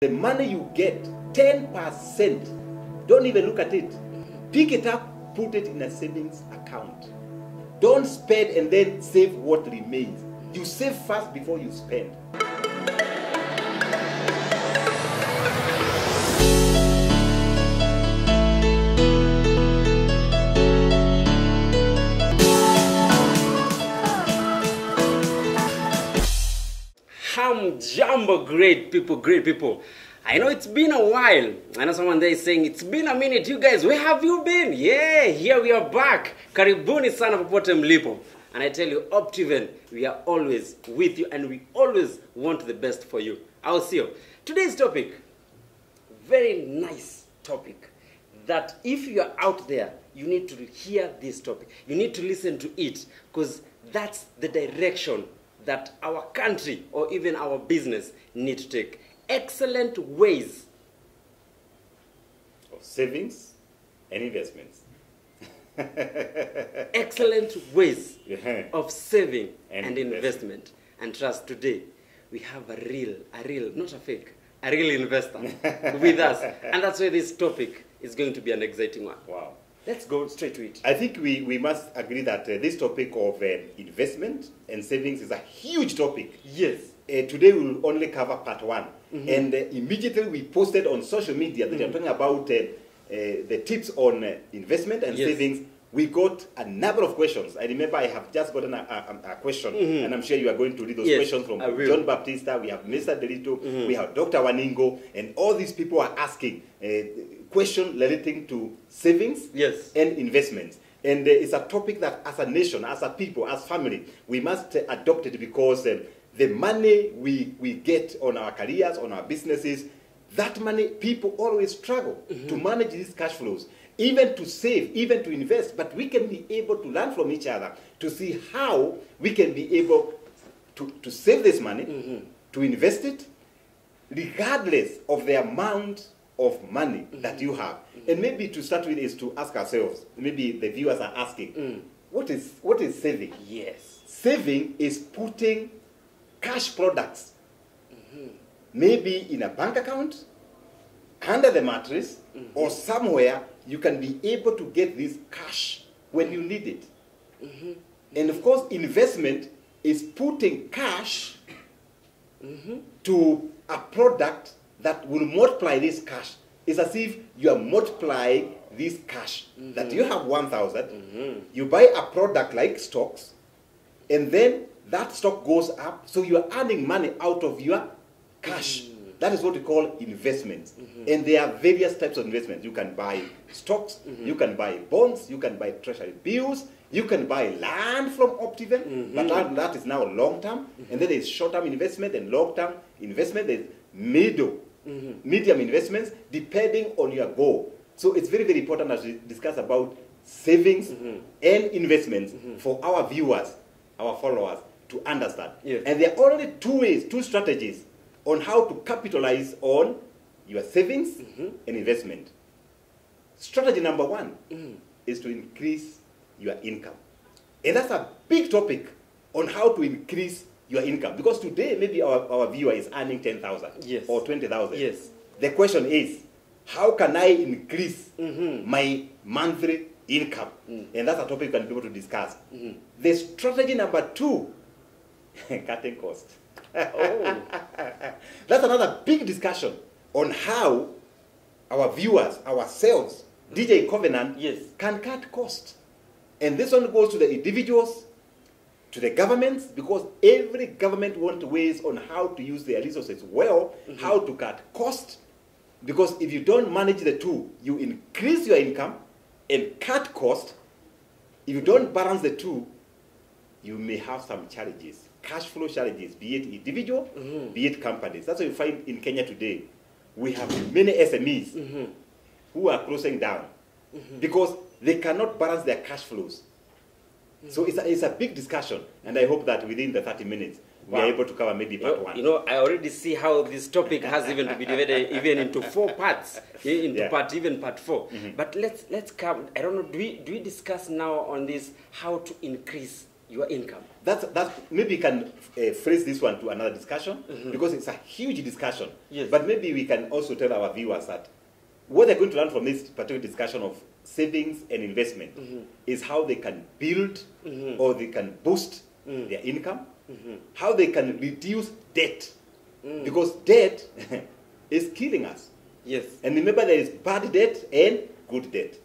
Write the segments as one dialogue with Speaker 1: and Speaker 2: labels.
Speaker 1: The money you get, 10%, don't even look at it. Pick it up, put it in a savings account. Don't spend and then save what remains. You save first before you spend.
Speaker 2: Jumbo, great people. I know it's been a while. I know someone there is saying, it's been a minute. You guys, where have you been? Yeah, here we are back. Karibuni sana popote mlipo. And I tell you, Optiven, we are always with you and we always want the best for you. I'll see you. Today's topic, very nice topic, that if you are out there, you need to hear this topic. You need to listen to it because that's the direction that our country or even our business need to take. Excellent ways
Speaker 1: of savings and investments.
Speaker 2: Excellent ways of saving and investment. And trust, today we have a real, not a fake, a real investor with us. And that's why this topic is going to be an exciting one.
Speaker 1: Wow.
Speaker 2: Let's go straight to it.
Speaker 1: I think we must agree that this topic of investment and savings is a huge topic.
Speaker 2: Yes.
Speaker 1: Today we will only cover part one. And immediately we posted on social media that I'm talking about the tips on investment and savings. We got a number of questions. I remember I have just gotten a question, and I'm sure you are going to read those questions from John Baptista. We have Mr. Delito, we have Dr. Waningo, and all these people are asking questions relating to savings and investments. And it's a topic that as a nation, as a people, as family, we must adopt it because the money we get on our careers, on our businesses, that money, people always struggle to manage these cash flows, even to save, even to invest. But we can be able to learn from each other to see how we can be able to save this money, to invest it, regardless of the amount of money that you have. And maybe to start with is to ask ourselves, maybe the viewers are asking, what is saving?
Speaker 2: Yes.
Speaker 1: Saving is putting cash products, maybe in a bank account, under the mattress, or somewhere you can be able to get this cash when you need it. And of course, investment is putting cash to a product that will multiply this cash. It's as if you are multiplying this cash. That you have 1,000, you buy a product like stocks, and then that stock goes up, so you are earning money out of your cash. That is what we call investments. And there are various types of investments. You can buy stocks, you can buy bonds, you can buy treasury bills, you can buy land from Optiven, but that is now long-term. And then there's short-term investment and long-term investment. There's medium investments, depending on your goal. So it's very, very important as we discuss about savings and investments for our viewers, our followers, to understand. And there are only two strategies on how to capitalize on your savings and investment. Strategy number one is to increase your income. And that's a big topic on how to increase your income. Because today, maybe our viewer is earning 10,000 or 20,000.
Speaker 2: Yes.
Speaker 1: The question is, how can I increase my monthly income? And that's a topic we can be able to discuss. The strategy number two, cutting costs. That's another big discussion on how our viewers, ourselves, DJ Covenant, can cut costs. And this one goes to the individuals, to the governments, because every government wants ways on how to use their resources well, how to cut costs. Because if you don't manage the two, you increase your income and cut costs. If you don't balance the two, you may have some challenges, cash flow challenges, be it individual, be it companies. That's what you find in Kenya today. We have many SMEs who are closing down because they cannot balance their cash flows. So it's a big discussion, and I hope that within the 30 minutes, we are able to cover maybe part one.
Speaker 2: You know, I already see how this topic has even to be divided even into 4 parts, into part 4. But let's come. I don't know. Do we discuss now on this how to increase Your income.
Speaker 1: That's maybe we can phrase this one to another discussion because it's a huge discussion.
Speaker 2: Yes.
Speaker 1: But maybe we can also tell our viewers that what they're going to learn from this particular discussion of savings and investment is how they can build or they can boost their income, how they can reduce debt, because debt is killing us.
Speaker 2: Yes.
Speaker 1: And remember, there is bad debt and good debt.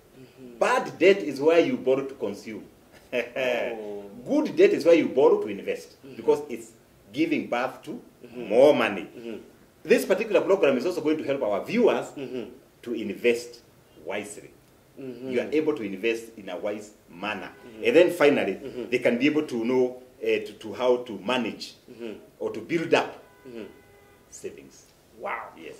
Speaker 1: Bad debt is where you borrow to consume. Good debt is where you borrow to invest because it's giving birth to more money. This particular program is also going to help our viewers to invest wisely. You are able to invest in a wise manner. And then finally, they can be able to know to how to manage or to build up savings.
Speaker 2: Wow.
Speaker 1: Yes.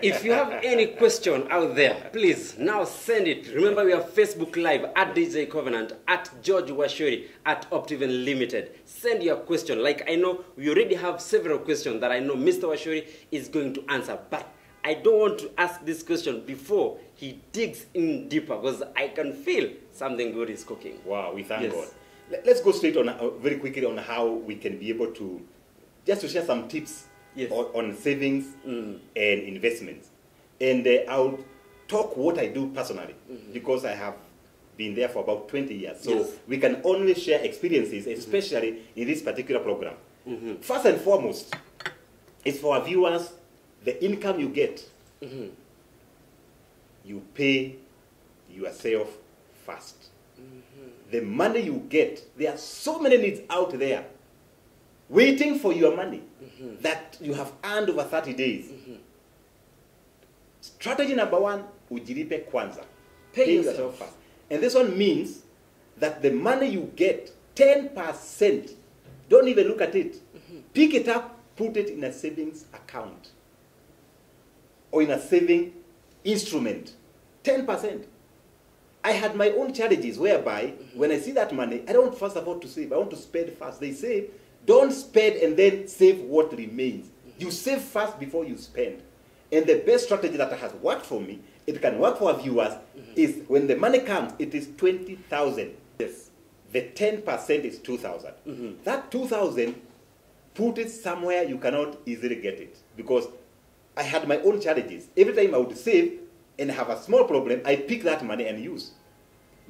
Speaker 2: If you have any question out there, please now send it. Remember, we have Facebook Live at DJ Covenant, at George Wachiuri, at Optiven Limited. Send your question. Like, I know we already have several questions that I know Mr. Wachiuri is going to answer, but I don't want to ask this question before he digs in deeper because I can feel something good is cooking.
Speaker 1: Wow, we thank
Speaker 2: Yes.
Speaker 1: God. Let's go straight on very quickly on how we can be able to, just to share some tips
Speaker 2: Yes.
Speaker 1: on savings and investments. And I'll talk what I do personally because I have been there for about 20 years. So
Speaker 2: Yes.
Speaker 1: we can only share experiences, especially in this particular program. First and foremost, is for our viewers, the income you get, you pay yourself first. The money you get, there are so many needs out there waiting for your money that you have earned over 30 days. Strategy number one, ujilipe kwanza.
Speaker 2: Pay yourself
Speaker 1: first. And this one means that the money you get, 10%, don't even look at it. Pick it up, put it in a savings account or in a saving instrument. 10%. I had my own challenges whereby when I see that money, I don't first of all to save. I want to spend first. They say, don't spend and then save what remains. You save first before you spend. And the best strategy that has worked for me, it can work for our viewers, is when the money comes, it is 20,000. Yes. The 10% is 2,000. That 2,000, put it somewhere you cannot easily get it. Because I had my own challenges. Every time I would save and have a small problem, I pick that money and use.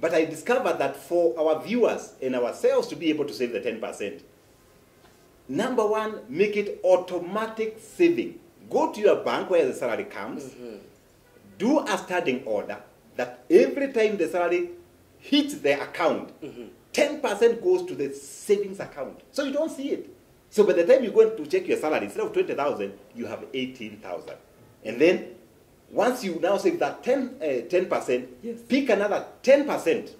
Speaker 1: But I discovered that for our viewers and ourselves to be able to save the 10%, number one, make it automatic saving. Go to your bank where the salary comes. Do a standing order that every time the salary hits the account, 10% goes to the savings account. So you don't see it. So by the time you go to check your salary, instead of 20,000, you have 18,000. And then once you now save that 10%,
Speaker 2: Yes.
Speaker 1: pick another 10%.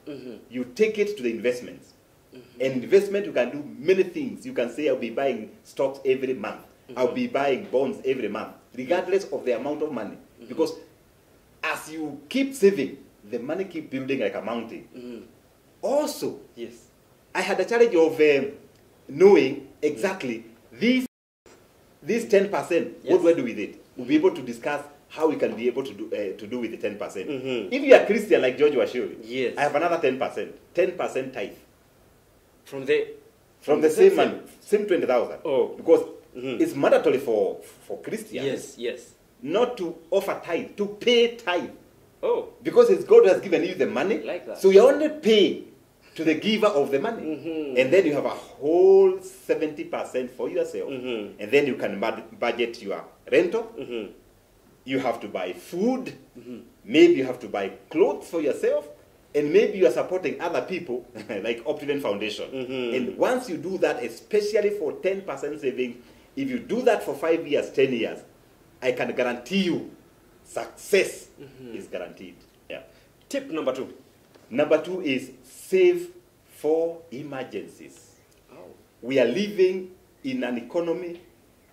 Speaker 1: You take it to the investments. And investment, you can do many things. You can say, I'll be buying stocks every month. I'll be buying bonds every month, regardless of the amount of money. Because as you keep saving, the money keep building like a mountain. Also,
Speaker 2: Yes.
Speaker 1: I had a challenge of knowing exactly this 10%,
Speaker 2: Yes.
Speaker 1: what do I do with it? We'll be able to discuss how we can be able to do with the 10%. If you are Christian like George Wachiuri,
Speaker 2: Yes.
Speaker 1: I have another 10%, 10% tithe.
Speaker 2: From the
Speaker 1: From the same money, same 20,000.
Speaker 2: Oh.
Speaker 1: Because it's mandatory for Christians
Speaker 2: Yes.
Speaker 1: not to offer tithe, to pay tithe.
Speaker 2: Oh.
Speaker 1: Because it's God who has given you the money.
Speaker 2: Like that.
Speaker 1: So you only pay to the giver of the money. And then you have a whole 70% for yourself. And then you can budget your rental. You have to buy food. Maybe you have to buy clothes for yourself. And maybe you are supporting other people, like Optiven Foundation. And once you do that, especially for 10% savings, if you do that for 5 years, 10 years, I can guarantee you success is guaranteed. Yeah.
Speaker 2: Tip number 2.
Speaker 1: Number 2 is save for emergencies.
Speaker 2: Oh.
Speaker 1: We are living in an economy,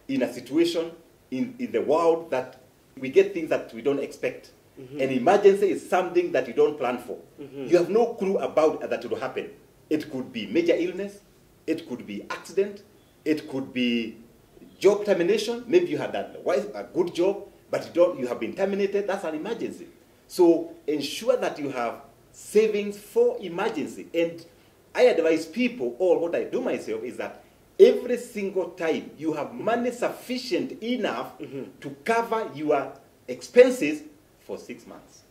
Speaker 1: in a situation in the world that we get things that we don't expect. An emergency is something that you don't plan for. You have no clue about that will happen. It could be major illness. It could be accident. It could be job termination. Maybe you had a good job, but you have been terminated. That's an emergency. So ensure that you have savings for emergency. And I advise people, or what I do myself, is that every single time you have money sufficient enough to cover your expenses for 6 months.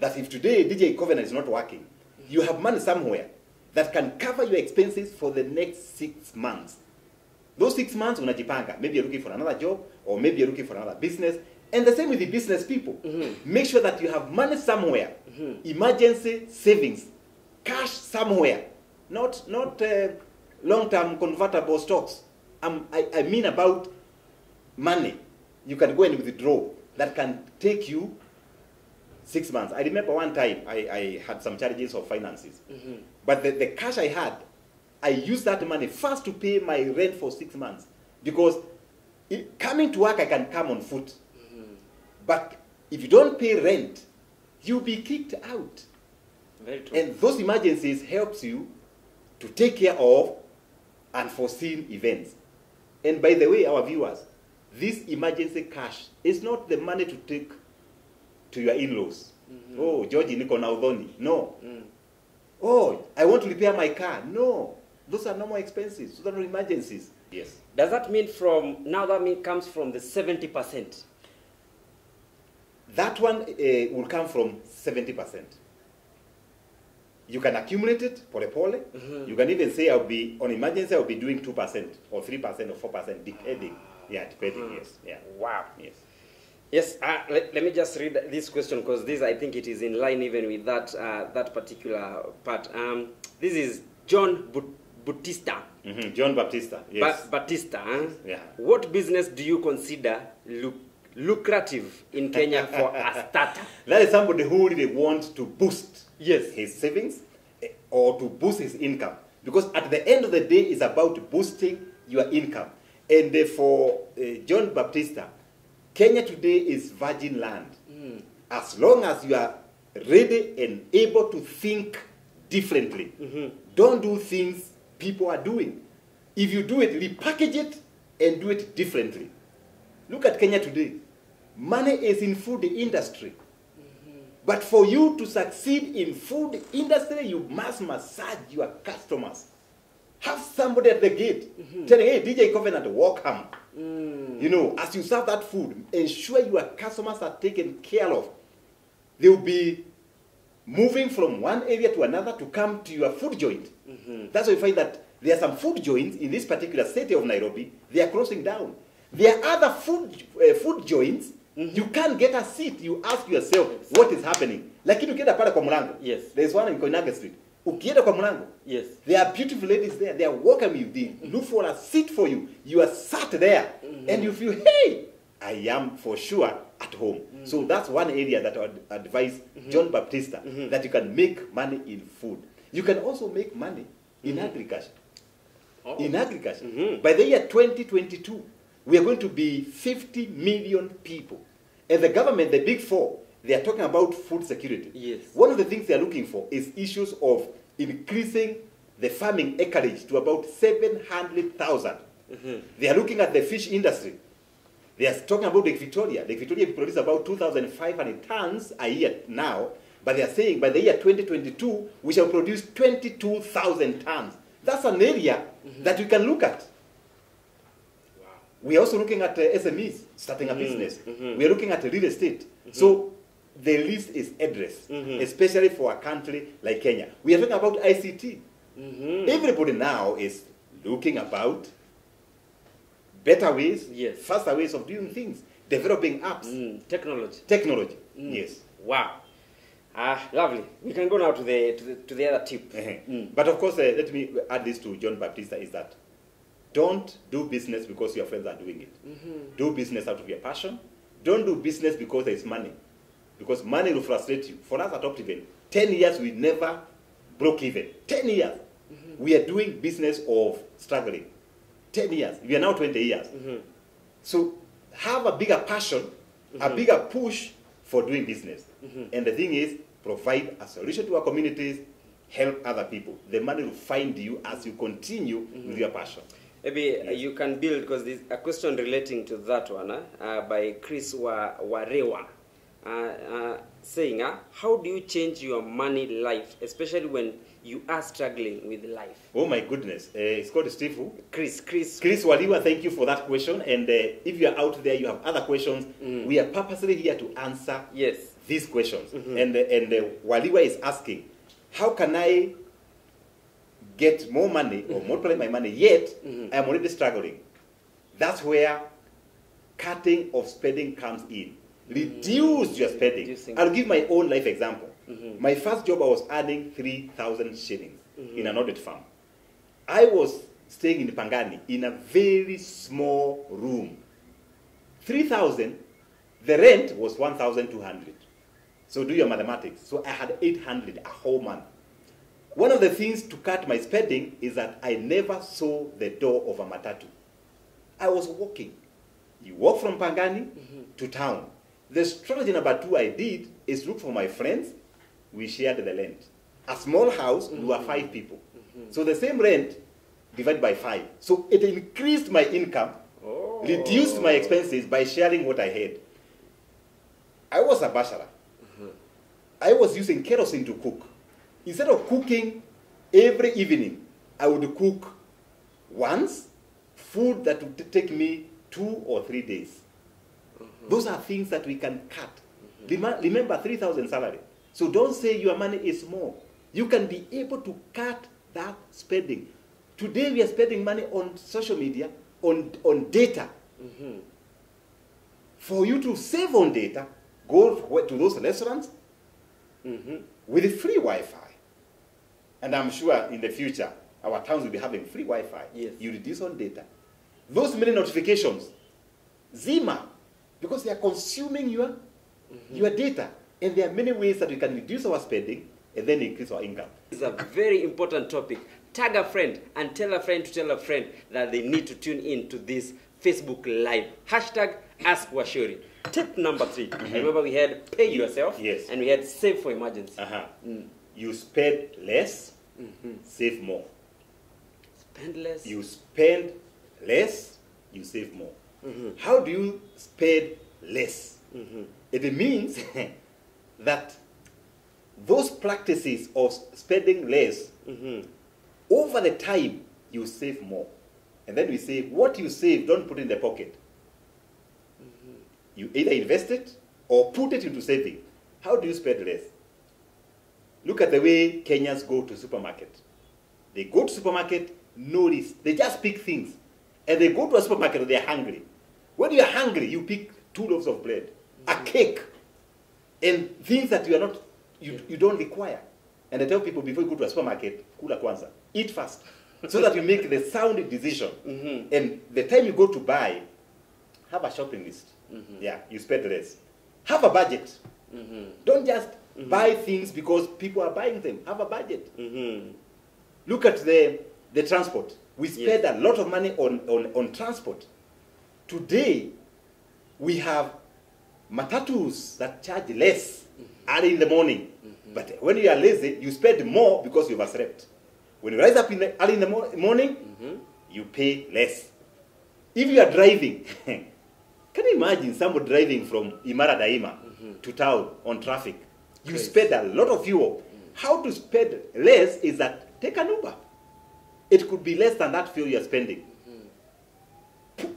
Speaker 1: That if today DJ Covenant is not working, you have money somewhere that can cover your expenses for the next 6 months. Those 6 months, unajipanga. Maybe you're looking for another job, or maybe you're looking for another business. And the same with the business people. Make sure that you have money somewhere. Emergency savings. Cash somewhere. Not long-term convertible stocks. I mean about money. You can go and withdraw. That can take you 6 months. I remember one time I had some challenges of finances. But the cash I had, I used that money first to pay my rent for 6 months. Because coming to work, I can come on foot. But if you don't pay rent, you'll be kicked out.
Speaker 2: Very true.
Speaker 1: And those emergencies helps you to take care of unforeseen events. And by the way, our viewers, this emergency cash is not the money to take to your in-laws. Oh, George, niko na udhoni. No. Oh, I want to repair my car. No. Those are normal expenses. Those are emergencies. Yes.
Speaker 2: Does that mean comes from the 70%?
Speaker 1: That one will come from 70%. You can accumulate it, pole. You can even say on emergency, I'll be doing 2% or 3% or 4%, depending. Yeah, depending, yes. Yeah.
Speaker 2: Wow.
Speaker 1: Yes.
Speaker 2: Yes, let me just read this question, because this, I think it is in line even with that particular part. This is John Bautista.
Speaker 1: John Baptista, yes.
Speaker 2: Batista. Huh?
Speaker 1: Yeah.
Speaker 2: What business do you consider lucrative in Kenya for a starter?
Speaker 1: That is somebody who really wants to boost
Speaker 2: Yes.
Speaker 1: his savings or to boost his income. Because at the end of the day, it's about boosting your income. And for John Baptista, Kenya today is virgin land. As long as you are ready and able to think differently, don't do things people are doing. If you do it, repackage it and do it differently. Look at Kenya today. Money is in food industry. But for you to succeed in food industry, you must massage your customers. Have somebody at the gate telling, hey, DJ Covenant, welcome. You know, as you serve that food, ensure your customers are taken care of. They will be moving from one area to another to come to your food joint. That's why you find that there are some food joints in this particular city of Nairobi. They are closing down. There are other food joints. You can't get a seat. You ask yourself, what is happening? Lakini ukienda pale kwa mlango.
Speaker 2: Yes.
Speaker 1: There's one in Koinange Street. Ukienda kwa mlango.
Speaker 2: Yes.
Speaker 1: There are beautiful ladies there. They are welcoming you. They look for a seat for you. You are sat there. And you feel, hey, I am for sure at home. So that's one area that I would advise John Baptista, that you can make money in food. You can also make money in agriculture.
Speaker 2: Oh.
Speaker 1: In agriculture. By the year 2022, we are going to be 50 million people. And the government, the big four, they are talking about food security.
Speaker 2: Yes.
Speaker 1: One of the things they are looking for is issues of increasing the farming acreage to about 700,000. They are looking at the fish industry. They are talking about Lake Victoria. Lake Victoria produces about 2,500 tons a year now, but they are saying by the year 2022, we shall produce 22,000 tons. That's an area that we can look at. We are also looking at SMEs, starting a business. We are looking at real estate. So the list is endless, especially for a country like Kenya. We are talking about ICT. Everybody now is looking about better ways, faster ways of doing things, developing apps. Technology. Yes.
Speaker 2: Wow. Lovely. We can go now to the other tip.
Speaker 1: But of course, let me add this to John Baptista, is that don't do business because your friends are doing it. Do business out of your passion. Don't do business because there is money. Because money will frustrate you. For us at Optiven, 10 years we never broke even. 10 years. We are doing business of struggling. 10 years. We are now 20 years. So have a bigger passion, a bigger push for doing business. And the thing is, provide a solution to our communities, help other people. The money will find you as you continue with your passion.
Speaker 2: Maybe you can build, because there's a question relating to that one by Chris Warewa. saying, how do you change your money life, especially when you are struggling with life?
Speaker 1: Oh my goodness. It's called Steve.
Speaker 2: Chris.
Speaker 1: Chris Waliwa, thank you for that question. And if you are out there, you have other questions, we are purposely here to answer these questions. And Waliwa is asking, how can I get more money or multiply my money, yet I am already struggling? That's where cutting of spending comes in. Reduce your spending. I'll give my own life example. My first job, I was earning 3,000 shillings in an audit firm. I was staying in Pangani in a very small room. 3,000, the rent was 1,200. So do your mathematics. So I had 800 a whole month. One of the things to cut my spending is that I never saw the door of a matatu. I was walking. You walk from Pangani to town. The strategy number 2 I did is look for my friends. We shared the rent. A small house, we were 5 people. So the same rent divided by 5. So it increased my income, reduced my expenses by sharing what I had. I was a bachelor. I was using kerosene to cook. Instead of cooking every evening, I would cook once, food that would take me 2 or 3 days. Those are things that we can cut. Remember 3,000 salary. So don't say your money is small. You can be able to cut that spending. Today we are spending money on social media, on data. For you to save on data, go to those restaurants with free Wi-Fi. And I'm sure in the future, our towns will be having free Wi-Fi.
Speaker 2: Yes.
Speaker 1: You reduce on data. Those many notifications, Zima, because they are consuming your data. And there are many ways that we can reduce our spending and then increase our income.
Speaker 2: It's a very important topic. Tag a friend and tell a friend to tell a friend that they need to tune in to this Facebook Live. Hashtag Ask Wachiuri. Tip number 3. Remember we had pay yourself and we had save for emergency.
Speaker 1: You spend less, save more.
Speaker 2: Spend less.
Speaker 1: You spend less, you save more. How do you spend less? It means that those practices of spending less, over the time, you save more. And then we say, what you save, don't put in the pocket. You either invest it or put it into saving. How do you spend less? Look at the way Kenyans go to supermarket. They go to supermarket, no risk. They just pick things. And they go to a supermarket and they're hungry. When you're hungry, you pick 2 loaves of bread, a cake, and things that you are not, you don't require. And I tell people, before you go to a supermarket, kula kwanza, eat fast, so that you make the sound decision. And the time you go to buy, have a shopping list. Yeah, you spend less. Have a budget. Don't just buy things because people are buying them. Have a budget. Look at the transport. We spend a lot of money on transport. Today, we have matatus that charge less early in the morning. But when you are lazy, you spend more because you overslept. When you rise up early in the morning, you pay less. If you are driving, can you imagine somebody driving from Imara Daima to town on traffic? You spend a lot of fuel. How to spend less is that take an Uber. It could be less than that fuel you are spending.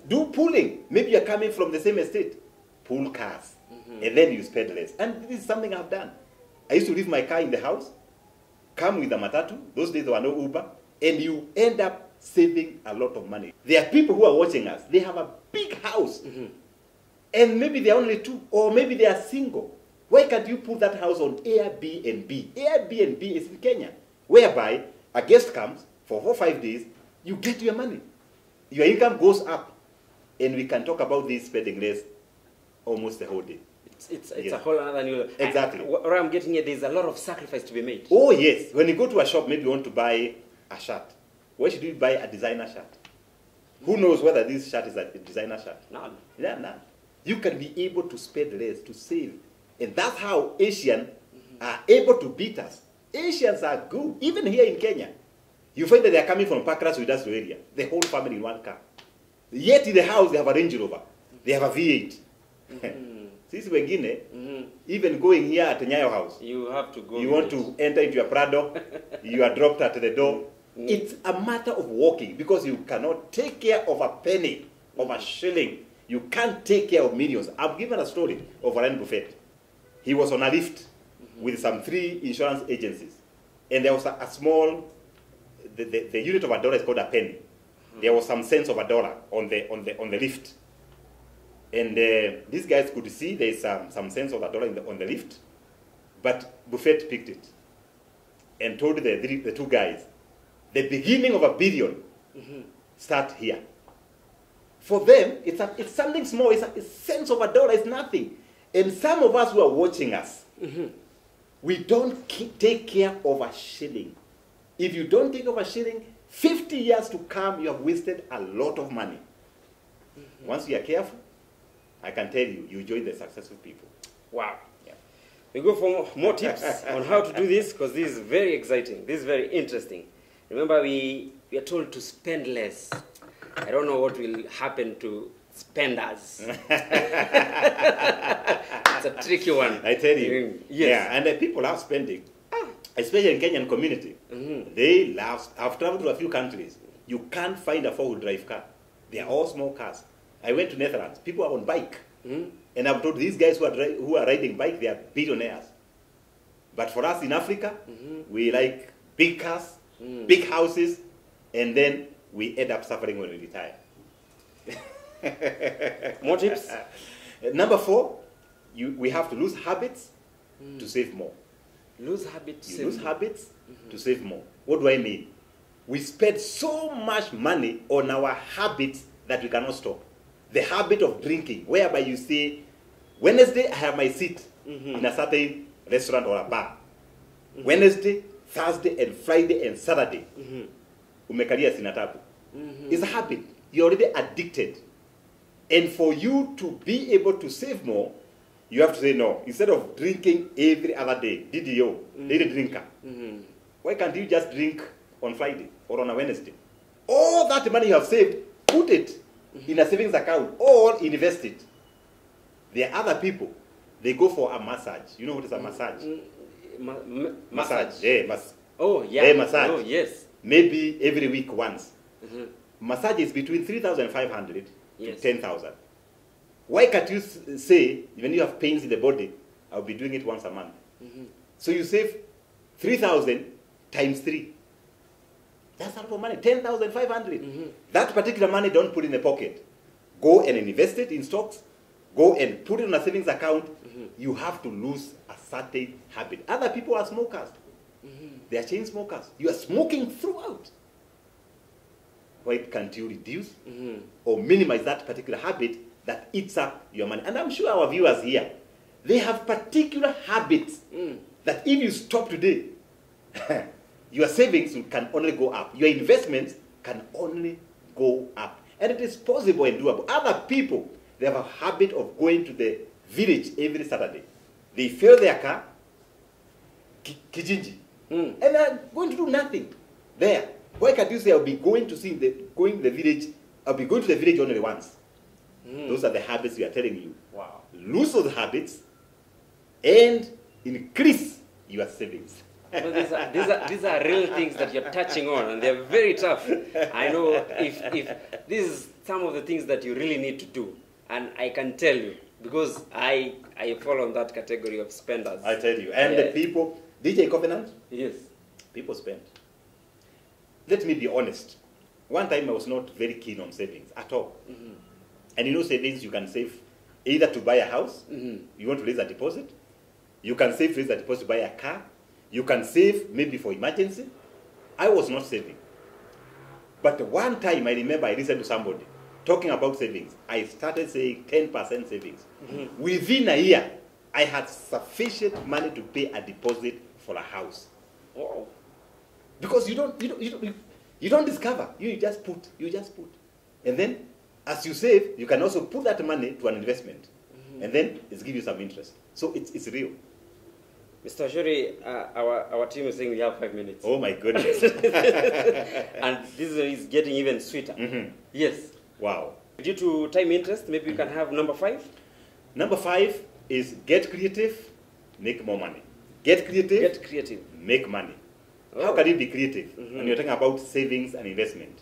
Speaker 1: Do pooling. Maybe you are coming from the same estate. Pool cars. And then you spend less. And this is something I've done. I used to leave my car in the house, come with a matatu. Those days there were no Uber. And you end up saving a lot of money. There are people who are watching us. They have a big house. And maybe they are only 2. Or maybe they are single. Why can't you put that house on Airbnb? Airbnb is in Kenya. Whereby a guest comes for 4 or 5 days. You get your money. Your income goes up. And we can talk about this spending less almost the whole day.
Speaker 2: It's a whole other new...
Speaker 1: Exactly.
Speaker 2: Where I'm getting it, there's a lot of sacrifice to be made.
Speaker 1: Oh, yes. When you go to a shop, maybe you want to buy a shirt. Why should you buy a designer shirt? Who knows whether this shirt is a designer shirt?
Speaker 2: None.
Speaker 1: Yeah, none. You can be able to spend less, to save. And that's how Asians are able to beat us. Asians are good. Even here in Kenya, you find that they are coming from Pakras to industrial area. The whole family in one car. Yet in the house, they have a Range Rover. They have a V8. Sisi wengine, Even going here at Nyayo House,
Speaker 2: You have to go.
Speaker 1: you want to enter into your Prado, you are dropped at the door. It's a matter of walking because you cannot take care of a penny, of a shilling. You can't take care of millions. I've given a story of Warren Buffett. He was on a lift with some 3 insurance agencies. And there was a small, the unit of a dollar is called a penny. There was some cents of a dollar on the lift. And these guys could see there is some cents of a dollar on the lift. But Buffett picked it and told the 2 guys, the beginning of a billion start here. For them, it's something small. It's cents of a dollar. It's nothing. And some of us who are watching us, we don't take care of a shilling. If you don't take care of a shilling, 50 years to come, you have wasted a lot of money. Once you are careful, I can tell you, you join the successful people.
Speaker 2: Wow.
Speaker 1: Yeah.
Speaker 2: We go for more tips on how to do this because this is very exciting. This is very interesting. Remember, we are told to spend less. I don't know what will happen to spenders. It's a tricky one.
Speaker 1: I tell you.
Speaker 2: Yes.
Speaker 1: Yeah, and people are spending, especially in Kenyan community. They love. I've traveled to a few countries. You can't find a 4-wheel drive car. They are all small cars. I went to Netherlands. People are on bike. And I'm told these guys who are riding bike, they are billionaires. But for us in Africa, we like big cars, big houses, and then we end up suffering when we retire.
Speaker 2: More tips?
Speaker 1: Number 4, we have to lose habits to save more.
Speaker 2: Lose habits.
Speaker 1: You lose habits to save more. What do I mean? We spend so much money on our habits that we cannot stop. The habit of drinking, whereby you say, Wednesday I have my seat in a certain restaurant or a bar. Wednesday, Thursday, and Friday, and Saturday. Umekalia sinatabu. It's a habit. You're already addicted. And for you to be able to save more, you have to say no. Instead of drinking every other day, DDO, daily drinker, why can't you just drink on Friday or on a Wednesday? All that money you have saved, put it in a savings account or invest it. There are other people, they go for a massage. You know what is a massage?
Speaker 2: Massage.
Speaker 1: Yeah,
Speaker 2: Oh, yeah.
Speaker 1: Yeah, massage.
Speaker 2: Oh, yes.
Speaker 1: Maybe every week once. Massage is between 3,500 to 10,000. Why can't you say, when you have pains in the body, I'll be doing it once a month? So you save 3,000 times 3. That's a lot of money, 10,500. That particular money, don't put in the pocket. Go and invest it in stocks. Go and put it in a savings account. You have to lose a certain habit. Other people are smokers. They are chain smokers. You are smoking throughout. Why can't you reduce or minimize that particular habit that eats up your money? And I'm sure our viewers here, they have particular habits that if you stop today, your savings can only go up. Your investments can only go up. And it is possible and doable. Other people, they have a habit of going to the village every Saturday. They fill their car, Kijinji, and they're going to do nothing there. Why can't you say, I'll be going to the village, I'll be going to the village only once? Those are the habits we are telling you.
Speaker 2: Wow.
Speaker 1: Lose those habits and increase your savings.
Speaker 2: Well, these are real things that you're touching on, and they're very tough. I know if this is some of the things that you really need to do, and I can tell you because I fall on that category of spenders.
Speaker 1: I tell you, and the people, DJ Covenant,
Speaker 2: yes,
Speaker 1: people spend. Let me be honest. One time I was not very keen on savings at all. And you know, savings you can save either to buy a house. You want to raise a deposit. You can save to raise a deposit to buy a car. You can save maybe for emergency. I was not saving. But one time I remember I listened to somebody talking about savings. I started saying 10% savings. Within a year, I had sufficient money to pay a deposit for a house.
Speaker 2: Wow.
Speaker 1: Because you don't discover. You just put. And then as you save, you can also put that money to an investment. And then it's give you some interest. So it's real.
Speaker 2: Mr. Wachiuri, our team is saying we have 5 minutes.
Speaker 1: Oh my goodness.
Speaker 2: And this is getting even sweeter. Yes.
Speaker 1: Wow.
Speaker 2: Due to time interest, maybe we can have number 5?
Speaker 1: Number 5, is get creative, make more money. Get creative,
Speaker 2: Get creative.
Speaker 1: make money.
Speaker 2: Oh.
Speaker 1: How can you be creative when you're talking about savings and investment?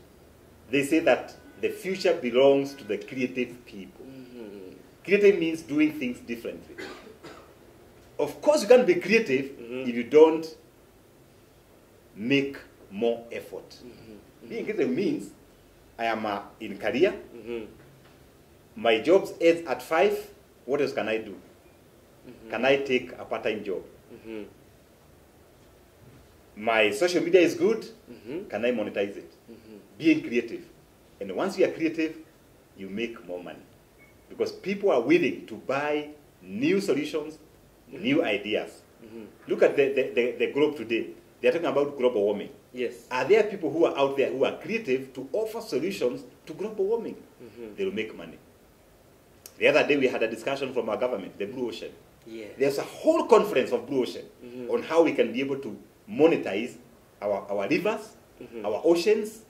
Speaker 1: They say that the future belongs to the creative people. Creative means doing things differently. Of course, you can't be creative if you don't make more effort. Being creative means I am in career. My job ends at 5. What else can I do? Can I take a part-time job? My social media is good. Can I monetize it? Being creative. And once you are creative, you make more money. Because people are willing to buy new solutions, new ideas. Look at the globe today. They're talking about global warming.
Speaker 2: Yes.
Speaker 1: Are there people who are out there who are creative to offer solutions to global warming? They will make money. The other day we had a discussion from our government, the Blue Ocean.
Speaker 2: Yes.
Speaker 1: There's a whole conference of Blue Ocean on how we can be able to monetize our rivers, our oceans,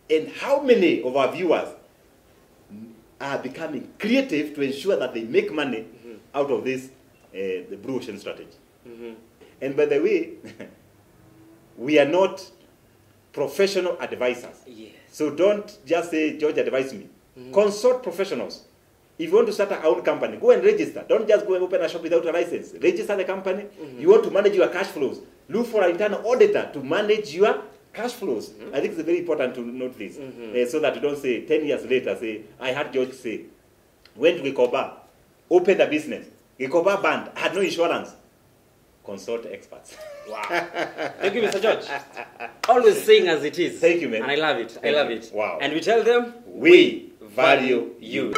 Speaker 1: and how many of our viewers are becoming creative to ensure that they make money out of this the Blue Ocean strategy. And by the way, we are not professional advisors.
Speaker 2: Yes.
Speaker 1: So don't just say, George, advise me. Consult professionals. If you want to start your own company, go and register. Don't just go and open a shop without a license. Register the company. You want to manage your cash flows. Look for an internal auditor to manage your cash flows. I think it's very important to note this. So that you don't say 10 years later, say, I heard George say, went to Gikoba, opened a business. Gikoba banned, had no insurance. Consult experts.
Speaker 2: Wow. Thank you, Mr. George. Always saying as it is.
Speaker 1: Thank you, man.
Speaker 2: And I love it. I love it.
Speaker 1: Wow.
Speaker 2: And we tell them,
Speaker 1: We value you.